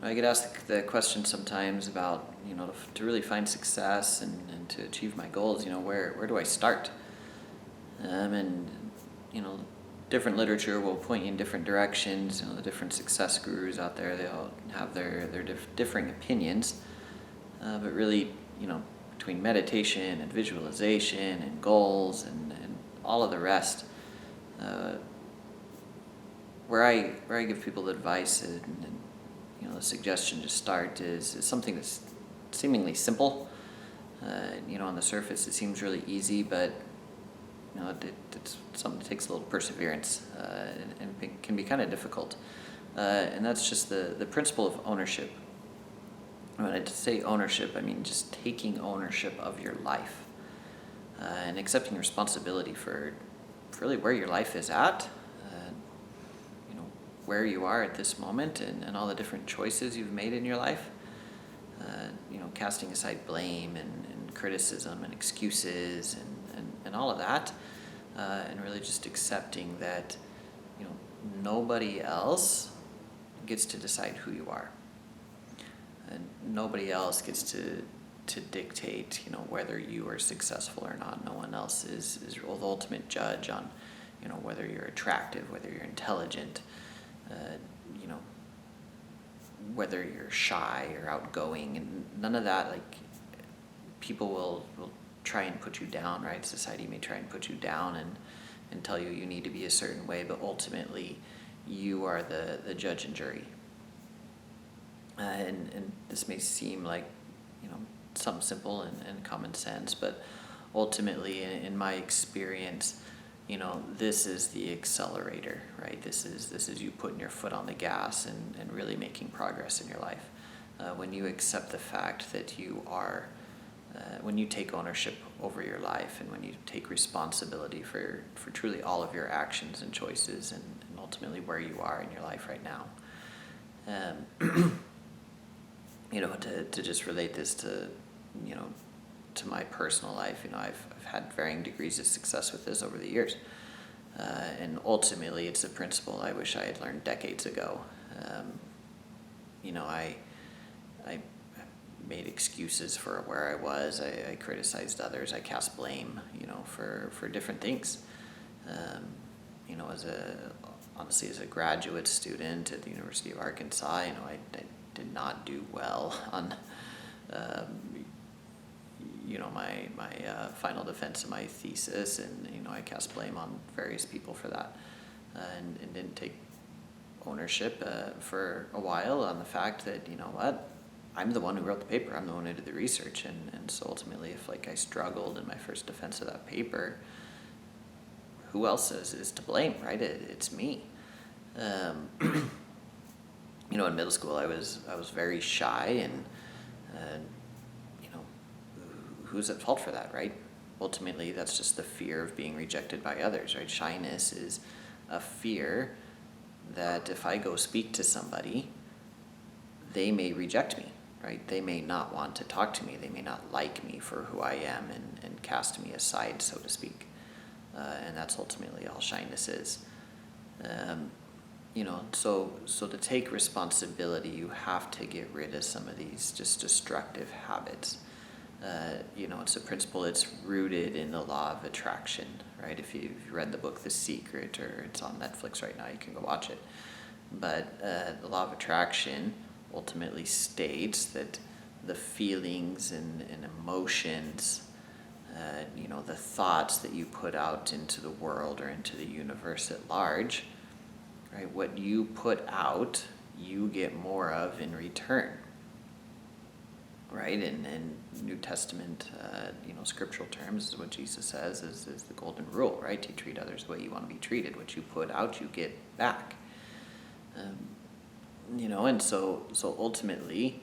I get asked the question sometimes about, to really find success and to achieve my goals, where do I start? And, you know, different literature will point you in different directions. The different success gurus out there, they all have their differing opinions. But really, between meditation and visualization and goals and all of the rest, uh, where I give people the advice and the suggestion to start is something that's seemingly simple. On the surface it seems really easy, but it's something that takes a little perseverance, and it can be kind of difficult. And that's just the principle of ownership. When I say ownership, I mean just taking ownership of your life, and accepting responsibility for really where your life is at, where you are at this moment, and all the different choices you've made in your life. Casting aside blame and criticism and excuses and all of that, and really just accepting that nobody else gets to decide who you are, and nobody else gets to dictate whether you are successful or not. No one else is the ultimate judge on whether you're attractive, whether you're intelligent, whether you're shy or outgoing, and none of that. Like, people will try and put you down, right? Society may try and put you down and tell you need to be a certain way, but ultimately you are the judge and jury. And this may seem like something simple and common sense, but ultimately in my experience, this is the accelerator, right? This is you putting your foot on the gas and really making progress in your life. When you accept the fact that you are, when you take ownership over your life, and when you take responsibility for truly all of your actions and choices, and ultimately where you are in your life right now. To just relate this to my personal life, I've had varying degrees of success with this over the years. And ultimately, it's a principle I wish I had learned decades ago. I made excuses for where I was. I criticized others. I cast blame, for different things. As a graduate student at the University of Arkansas, I did not do well on my final defense of my thesis, and I cast blame on various people for that, and didn't take ownership for a while on the fact that I'm the one who wrote the paper, I'm the one who did the research, and so ultimately if I struggled in my first defense of that paper, who else is to blame, right? It's me. In middle school I was very shy, and who's at fault for that, right? Ultimately, that's just the fear of being rejected by others, right? Shyness is a fear that if I go speak to somebody, they may reject me, right? They may not want to talk to me. They may not like me for who I am and cast me aside, so to speak. And that's ultimately all shyness is. So to take responsibility, you have to get rid of some of these just destructive habits. It's a principle that's rooted in the law of attraction, right? If you've read the book The Secret, or it's on Netflix right now, you can go watch it. But the law of attraction ultimately states that the feelings and emotions, the thoughts that you put out into the world or into the universe at large, right? What you put out, you get more of in return. Right, in New Testament, scriptural terms, is what Jesus says is the golden rule, right? You treat others the way you want to be treated. What you put out, you get back. And so ultimately,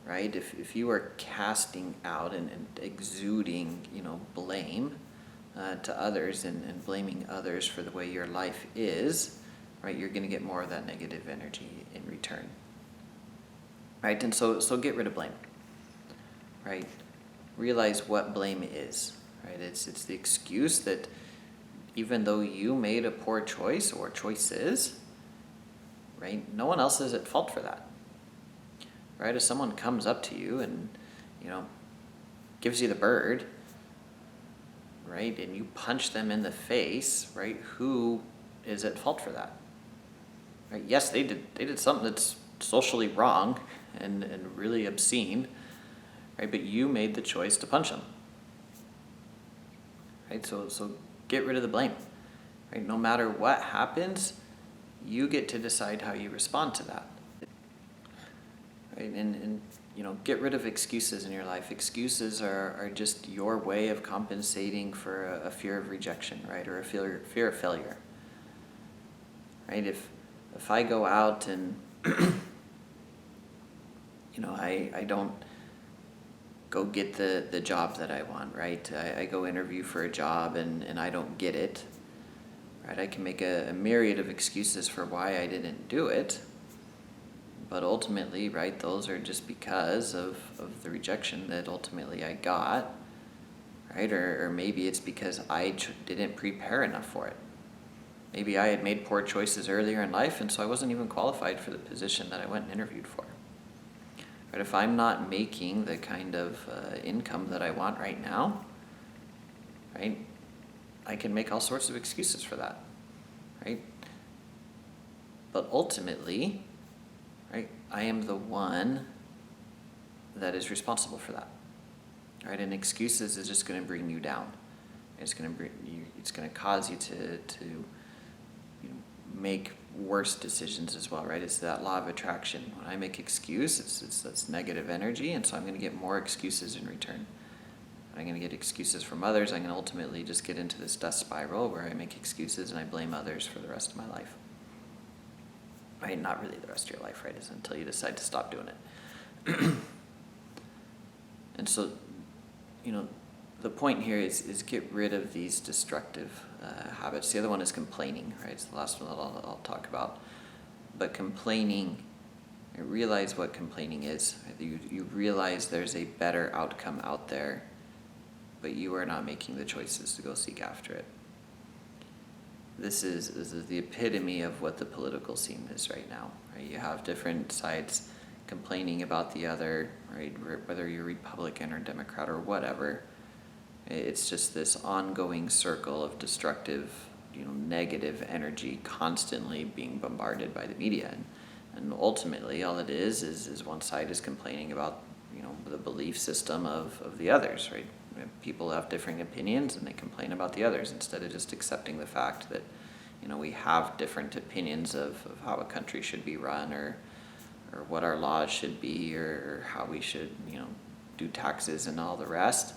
right, if you are casting out and exuding, blame to others and blaming others for the way your life is, right, you're going to get more of that negative energy in return. Right, and so get rid of blame. Right? Realize what blame is. Right? It's the excuse that even though you made a poor choice or choices, right, no one else is at fault for that. right? If someone comes up to you and, gives you the bird, right, and you punch them in the face, right, who is at fault for that? Right? Yes, they did something that's socially wrong and really obscene, right? But you made the choice to punch them, right? So get rid of the blame, right? No matter what happens, you get to decide how you respond to that, right? And get rid of excuses in your life. Excuses are just your way of compensating for a fear of rejection, right? Or a fear of failure, right? If I go out and I don't go get the job that I want, right? I go interview for a job and I don't get it, right? I can make a myriad of excuses for why I didn't do it, but ultimately, right, those are just because of the rejection that ultimately I got, right? Or maybe it's because I didn't prepare enough for it. Maybe I had made poor choices earlier in life, and so I wasn't even qualified for the position that I went and interviewed for. Right? If I'm not making the kind of income that I want right now, right, I can make all sorts of excuses for that, right? But ultimately, right, I am the one that is responsible for that, right? And excuses is just going to bring you down. It's going to cause you to make worse decisions as well, right? It's that law of attraction. When I make excuses, that's negative energy, and so I'm going to get more excuses in return. I'm going to get excuses from others. I'm going to ultimately just get into this dust spiral where I make excuses and I blame others for the rest of my life. Right? Not really the rest of your life, right? It's until you decide to stop doing it. And so, the point here is get rid of these destructive habits. The other one is complaining, right? It's the last one that I'll talk about. But complaining, realize what complaining is. You realize there's a better outcome out there, but you are not making the choices to go seek after it. This is the epitome of what the political scene is right now. Right? You have different sides complaining about the other, right? Whether you're Republican or Democrat or whatever. It's just this ongoing circle of destructive, negative energy constantly being bombarded by the media. And ultimately, all it is one side is complaining about, the belief system of the others, right? People have differing opinions and they complain about the others instead of just accepting the fact that, we have different opinions of how a country should be run or what our laws should be or how we should, do taxes and all the rest.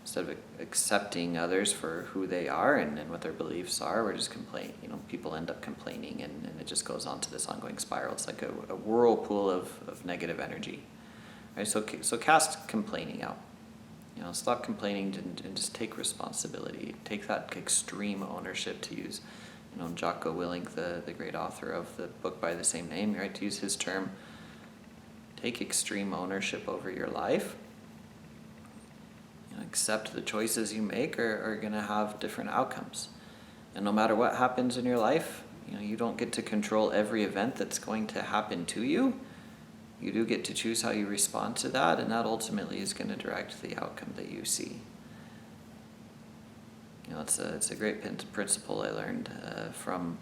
Instead of accepting others for who they are and what their beliefs are, we're just complaining. People end up complaining and it just goes on to this ongoing spiral. It's like a whirlpool of negative energy. Right? So cast complaining out. Stop complaining and just take responsibility. Take that extreme ownership, to use, Jocko Willink, the great author of the book by the same name, right? To use his term, take extreme ownership over your life. Accept the choices you make are going to have different outcomes. And no matter what happens in your life, you don't get to control every event that's going to happen to you. You do get to choose how you respond to that, and that ultimately is going to direct the outcome that you see. It's a great principle I learned from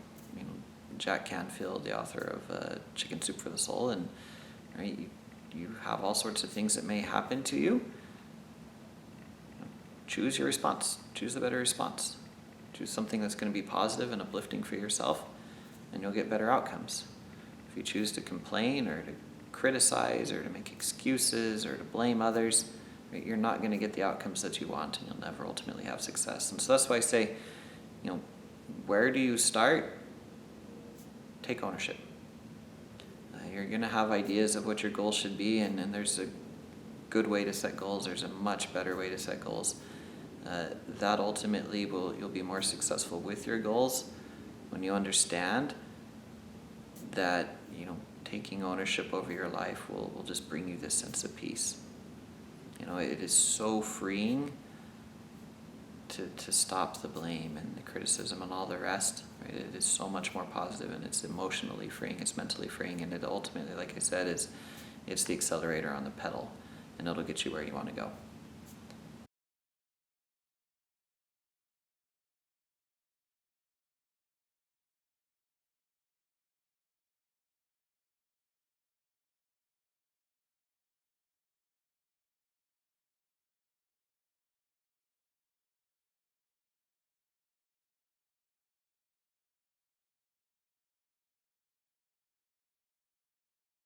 Jack Canfield, the author of Chicken Soup for the Soul. And right, you have all sorts of things that may happen to you. Choose your response. Choose the better response. Choose something that's going to be positive and uplifting for yourself, and you'll get better outcomes. If you choose to complain or to criticize or to make excuses or to blame others, right, you're not going to get the outcomes that you want, and you'll never ultimately have success. And so that's why I say, where do you start? Take ownership. You're going to have ideas of what your goals should be, and there's a good way to set goals. There's a much better way to set goals. That ultimately you'll be more successful with your goals when you understand that taking ownership over your life will just bring you this sense of peace. It is so freeing to stop the blame and the criticism and all the rest. Right? It is so much more positive, and it's emotionally freeing, it's mentally freeing, and it ultimately, like I said, is It's the accelerator on the pedal, and it'll get you where you want to go.